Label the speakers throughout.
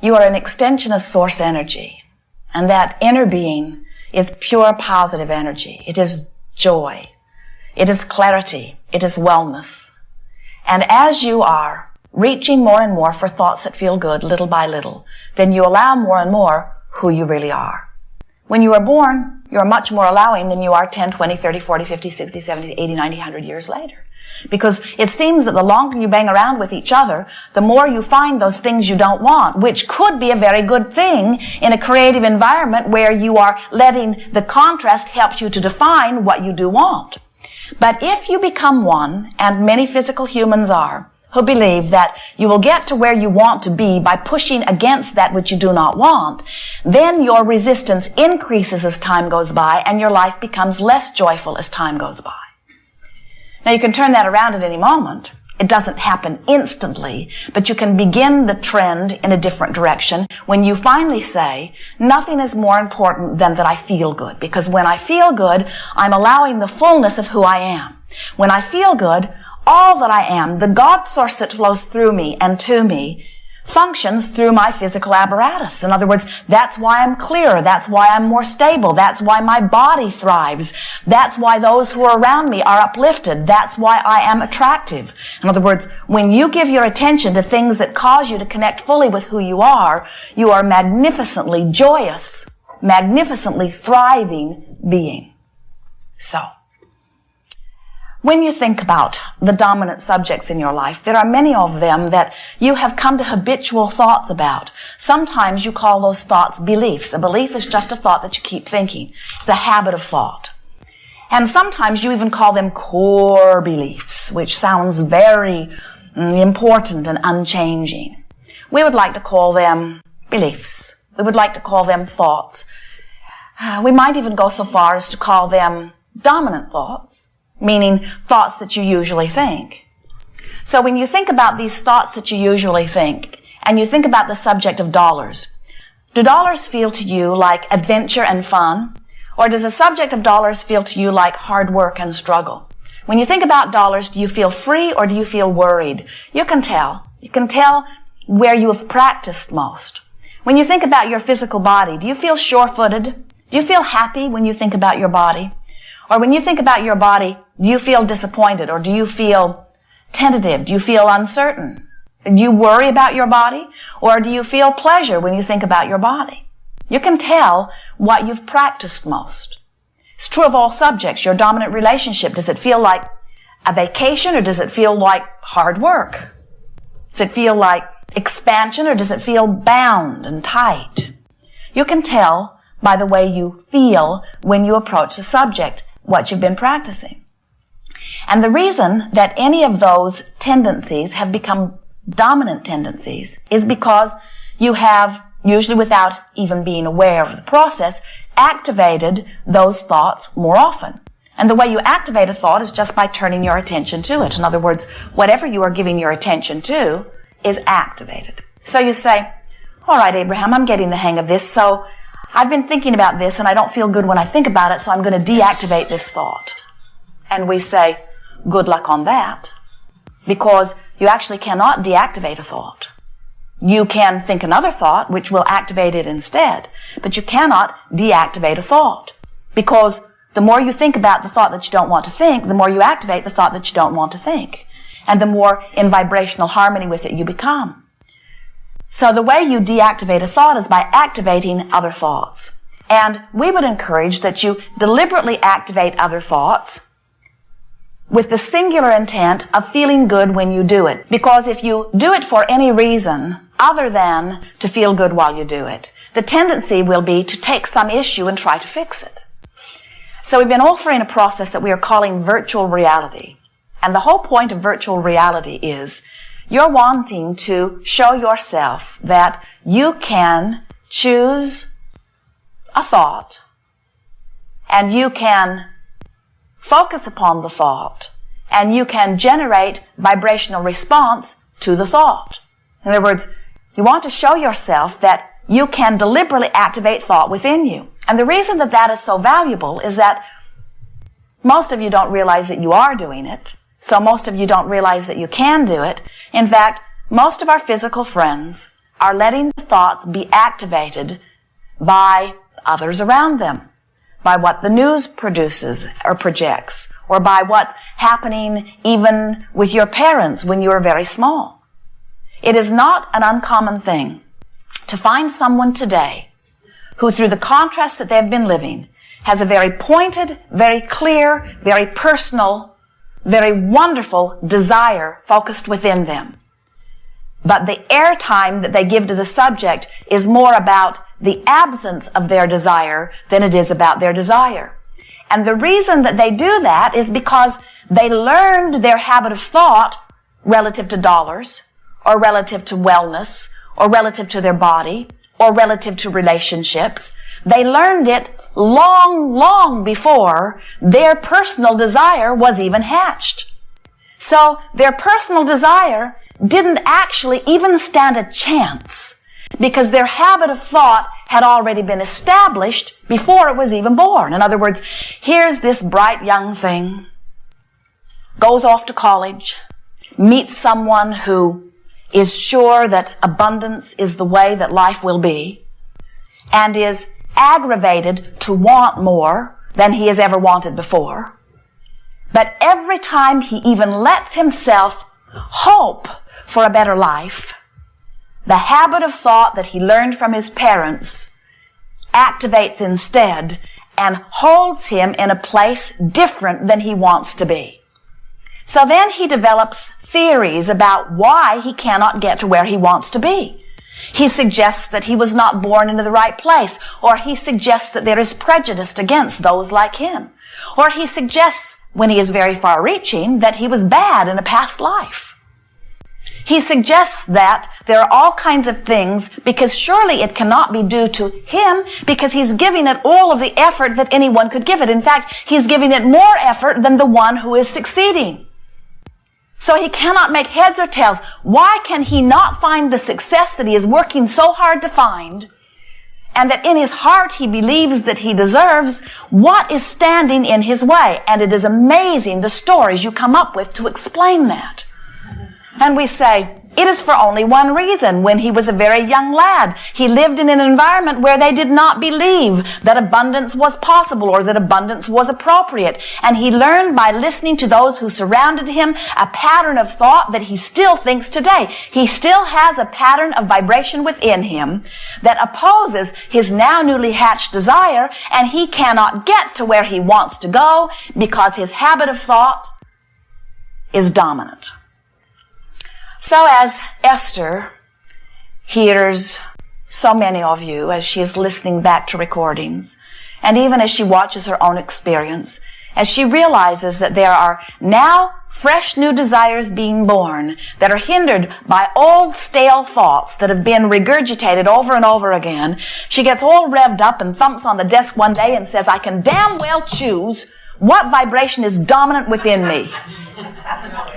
Speaker 1: You are an extension of source energy. And that inner being is pure positive energy. It is joy. It is clarity. It is wellness. And as you are reaching more and more for thoughts that feel good little by little, then you allow more and more who you really are. When you are born, you are much more allowing than you are 10, 20, 30, 40, 50, 60, 70, 80, 90, 100 years later. Because it seems that the longer you bang around with each other, the more you find those things you don't want, which could be a very good thing in a creative environment where you are letting the contrast help you to define what you do want. But if you become one, and many physical humans are, who believe that you will get to where you want to be by pushing against that which you do not want, then your resistance increases as time goes by and your life becomes less joyful as time goes by. Now you can turn that around at any moment. It doesn't happen instantly, but you can begin the trend in a different direction when you finally say, nothing is more important than that I feel good, because when I feel good, I'm allowing the fullness of who I am. When I feel good, all that I am, the God source that flows through me and to me, functions through my physical apparatus. In other words, that's why I'm clearer. That's why I'm more stable. That's why my body thrives. That's why those who are around me are uplifted. That's why I am attractive. In other words, when you give your attention to things that cause you to connect fully with who you are magnificently joyous, magnificently thriving being. So, when you think about the dominant subjects in your life, there are many of them that you have come to habitual thoughts about. Sometimes you call those thoughts beliefs. A belief is just a thought that you keep thinking. It's a habit of thought. And sometimes you even call them core beliefs, which sounds very important and unchanging. We would like to call them beliefs. We would like to call them thoughts. We might even go so far as to call them dominant thoughts, meaning thoughts that you usually think. So when you think about these thoughts that you usually think, and you think about the subject of dollars, do dollars feel to you like adventure and fun? Or does the subject of dollars feel to you like hard work and struggle? When you think about dollars, do you feel free or do you feel worried? You can tell. You can tell where you have practiced most. When you think about your physical body, do you feel sure-footed? Do you feel happy when you think about your body? Or when you think about your body, do you feel disappointed or do you feel tentative? Do you feel uncertain? Do you worry about your body? Or do you feel pleasure when you think about your body? You can tell what you've practiced most. It's true of all subjects. Your dominant relationship, does it feel like a vacation or does it feel like hard work? Does it feel like expansion or does it feel bound and tight? You can tell by the way you feel when you approach the subject what you've been practicing. And the reason that any of those tendencies have become dominant tendencies is because you have, usually without even being aware of the process, activated those thoughts more often. And the way you activate a thought is just by turning your attention to it. In other words, whatever you are giving your attention to is activated. So you say, all right, Abraham, I'm getting the hang of this, so I've been thinking about this and I don't feel good when I think about it, so I'm going to deactivate this thought. And we say, good luck on that, because you actually cannot deactivate a thought. You can think another thought, which will activate it instead, but you cannot deactivate a thought, because the more you think about the thought that you don't want to think, the more you activate the thought that you don't want to think, and the more in vibrational harmony with it you become. So the way you deactivate a thought is by activating other thoughts. And we would encourage that you deliberately activate other thoughts with the singular intent of feeling good when you do it. Because if you do it for any reason other than to feel good while you do it, the tendency will be to take some issue and try to fix it. So we've been offering a process that we are calling virtual reality. And the whole point of virtual reality is you're wanting to show yourself that you can choose a thought and you can focus upon the thought and you can generate vibrational response to the thought. In other words, you want to show yourself that you can deliberately activate thought within you. And the reason that that is so valuable is that most of you don't realize that you are doing it. So most of you don't realize that you can do it. In fact, most of our physical friends are letting the thoughts be activated by others around them, by what the news produces or projects, or by what's happening even with your parents when you are very small. It is not an uncommon thing to find someone today who, through the contrast that they've been living, has a very pointed, very clear, very personal, very wonderful desire focused within them. But the airtime that they give to the subject is more about the absence of their desire than it is about their desire. And the reason that they do that is because they learned their habit of thought relative to dollars, or relative to wellness, or relative to their body, or relative to relationships. They learned it long, long before their personal desire was even hatched. So their personal desire didn't actually even stand a chance because their habit of thought had already been established before it was even born. In other words, here's this bright young thing, goes off to college, meets someone who is sure that abundance is the way that life will be, and is aggravated to want more than he has ever wanted before. But every time he even lets himself hope for a better life, the habit of thought that he learned from his parents activates instead and holds him in a place different than he wants to be. So then he develops theories about why he cannot get to where he wants to be. He suggests that he was not born into the right place, or he suggests that there is prejudice against those like him, or he suggests, when he is very far-reaching, that he was bad in a past life. He suggests that there are all kinds of things because surely it cannot be due to him because he's giving it all of the effort that anyone could give it. In fact, he's giving it more effort than the one who is succeeding. So he cannot make heads or tails. Why can he not find the success that he is working so hard to find, and that in his heart he believes that he deserves? What is standing in his way? And it is amazing the stories you come up with to explain that. And we say, it is for only one reason. When he was a very young lad, he lived in an environment where they did not believe that abundance was possible or that abundance was appropriate. And he learned by listening to those who surrounded him a pattern of thought that he still thinks today. He still has a pattern of vibration within him that opposes his now newly hatched desire, and he cannot get to where he wants to go because his habit of thought is dominant. So as Esther hears so many of you as she is listening back to recordings, and even as she watches her own experience, as she realizes that there are now fresh new desires being born that are hindered by old stale thoughts that have been regurgitated over and over again, she gets all revved up and thumps on the desk one day and says, I can damn well choose what vibration is dominant within me.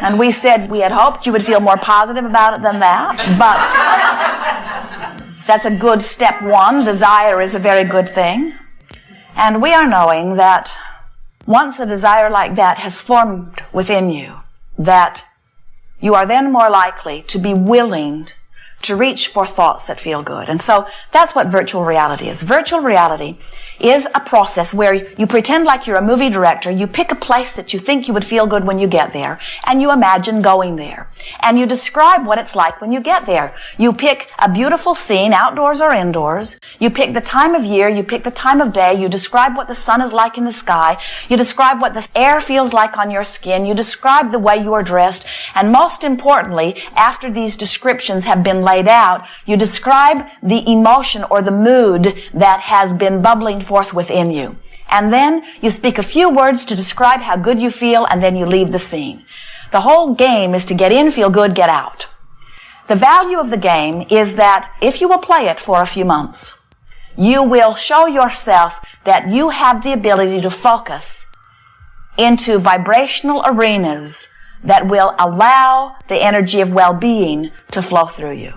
Speaker 1: And we said we had hoped you would feel more positive about it than that, but that's a good step one. Desire is a very good thing. And we are knowing that once a desire like that has formed within you, that you are then more likely to be willing to reach for thoughts that feel good. And so that's what virtual reality is. Virtual reality is a process where you pretend like you're a movie director, you pick a place that you think you would feel good when you get there, and you imagine going there. And you describe what it's like when you get there. You pick a beautiful scene, outdoors or indoors. You pick the time of year, you pick the time of day, you describe what the sun is like in the sky, you describe what the air feels like on your skin, you describe the way you are dressed, and most importantly, after these descriptions have been laid out, you describe the emotion or the mood that has been bubbling forth within you. And then you speak a few words to describe how good you feel, and then you leave the scene. The whole game is to get in, feel good, get out. The value of the game is that if you will play it for a few months, you will show yourself that you have the ability to focus into vibrational arenas that will allow the energy of well-being to flow through you.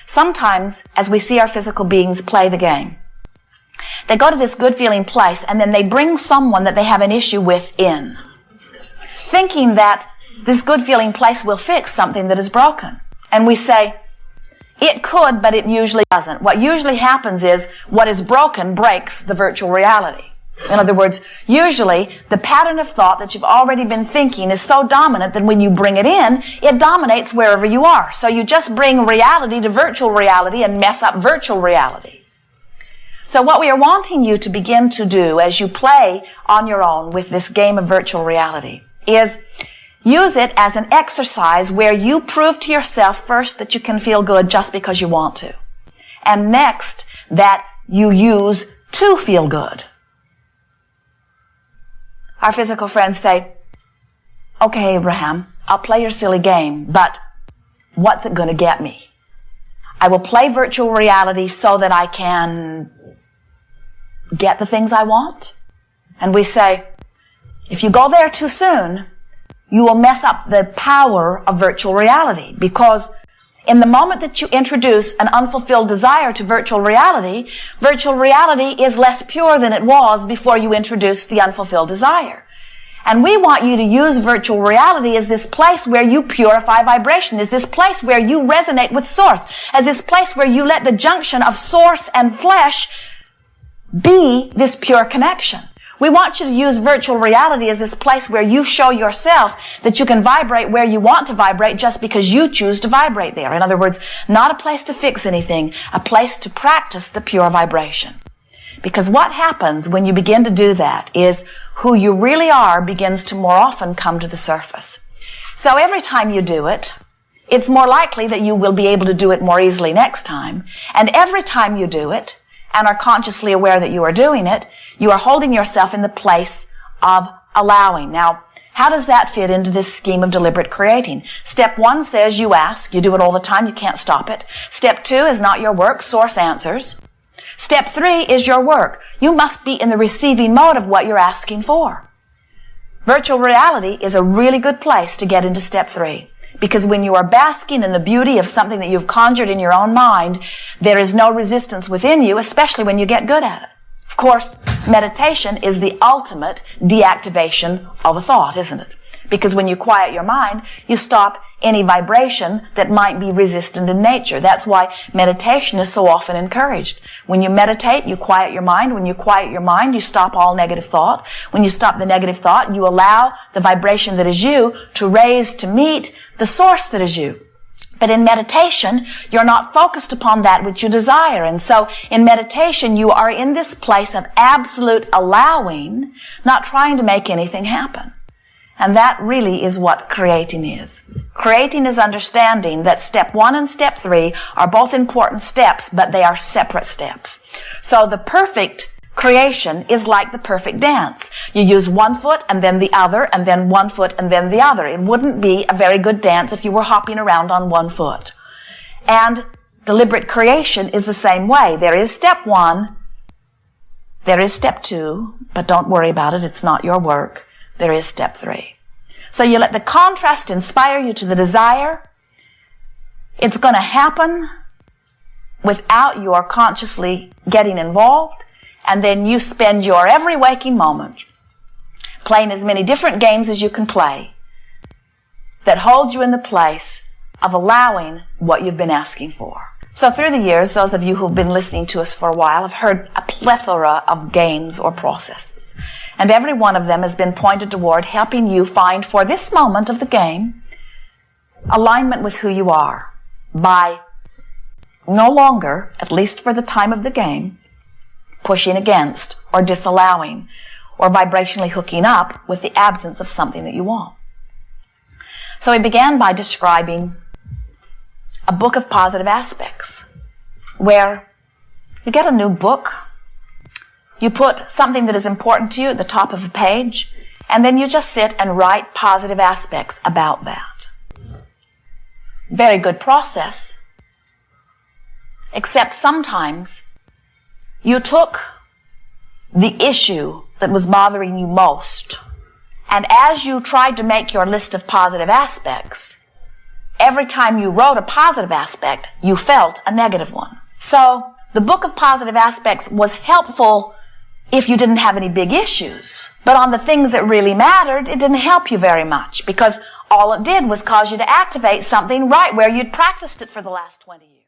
Speaker 1: Sometimes, as we see our physical beings play the game, they go to this good-feeling place, and then they bring someone that they have an issue with in, thinking that this good-feeling place will fix something that is broken. And we say, It could, but it usually doesn't. What usually happens is what is broken breaks the virtual reality. In other words, usually the pattern of thought that you've already been thinking is so dominant that when you bring it in, it dominates wherever you are. So you just bring reality to virtual reality and mess up virtual reality. So what we are wanting you to begin to do as you play on your own with this game of virtual reality is use it as an exercise where you prove to yourself first that you can feel good just because you want to. And next, that you use to feel good. Our physical friends say, okay, Abraham, I'll play your silly game, but what's it going to get me? I will play virtual reality so that I can get the things I want. And we say, if you go there too soon, you will mess up the power of virtual reality, because in the moment that you introduce an unfulfilled desire to virtual reality is less pure than it was before you introduced the unfulfilled desire. And we want you to use virtual reality as this place where you purify vibration, as this place where you resonate with source, as this place where you let the junction of source and flesh be this pure connection. We want you to use virtual reality as this place where you show yourself that you can vibrate where you want to vibrate just because you choose to vibrate there. In other words, not a place to fix anything, a place to practice the pure vibration. Because what happens when you begin to do that is who you really are begins to more often come to the surface. So every time you do it, it's more likely that you will be able to do it more easily next time. And every time you do it, and are consciously aware that you are doing it, you are holding yourself in the place of allowing. Now, how does that fit into this scheme of deliberate creating? Step 1 says you ask. You do it all the time. You can't stop it. Step 2 is not your work. Source answers. Step 3 is your work. You must be in the receiving mode of what you're asking for. Virtual reality is a really good place to get into step 3. Because when you are basking in the beauty of something that you've conjured in your own mind, there is no resistance within you, especially when you get good at it. Of course, meditation is the ultimate deactivation of a thought, isn't it? Because when you quiet your mind, you stop any vibration that might be resistant in nature. That's why meditation is so often encouraged. When you meditate, you quiet your mind. When you quiet your mind, you stop all negative thought. When you stop the negative thought, you allow the vibration that is you to raise to meet the source that is you. But in meditation, you're not focused upon that which you desire. And so in meditation, you are in this place of absolute allowing, not trying to make anything happen. And that really is what creating is. Creating is understanding that step 1 and step 3 are both important steps, but they are separate steps. So the perfect creation is like the perfect dance. You use one foot and then the other, and then one foot and then the other. It wouldn't be a very good dance if you were hopping around on one foot. And deliberate creation is the same way. There is step 1, there is step 2, but don't worry about it, it's not your work. There is step 3. So you let the contrast inspire you to the desire. It's going to happen without your consciously getting involved. And then you spend your every waking moment playing as many different games as you can play that hold you in the place of allowing what you've been asking for. So through the years, those of you who've been listening to us for a while have heard a plethora of games or processes. And every one of them has been pointed toward helping you find, for this moment of the game, alignment with who you are by no longer, at least for the time of the game, pushing against or disallowing or vibrationally hooking up with the absence of something that you want. So we began by describing a book of positive aspects, where you get a new book, you put something that is important to you at the top of a page, and then you just sit and write positive aspects about that. Very good process, except sometimes you took the issue that was bothering you most, and as you tried to make your list of positive aspects, every time you wrote a positive aspect, you felt a negative one. So the book of positive aspects was helpful if you didn't have any big issues. But on the things that really mattered, it didn't help you very much, because all it did was cause you to activate something right where you'd practiced it for the last 20 years.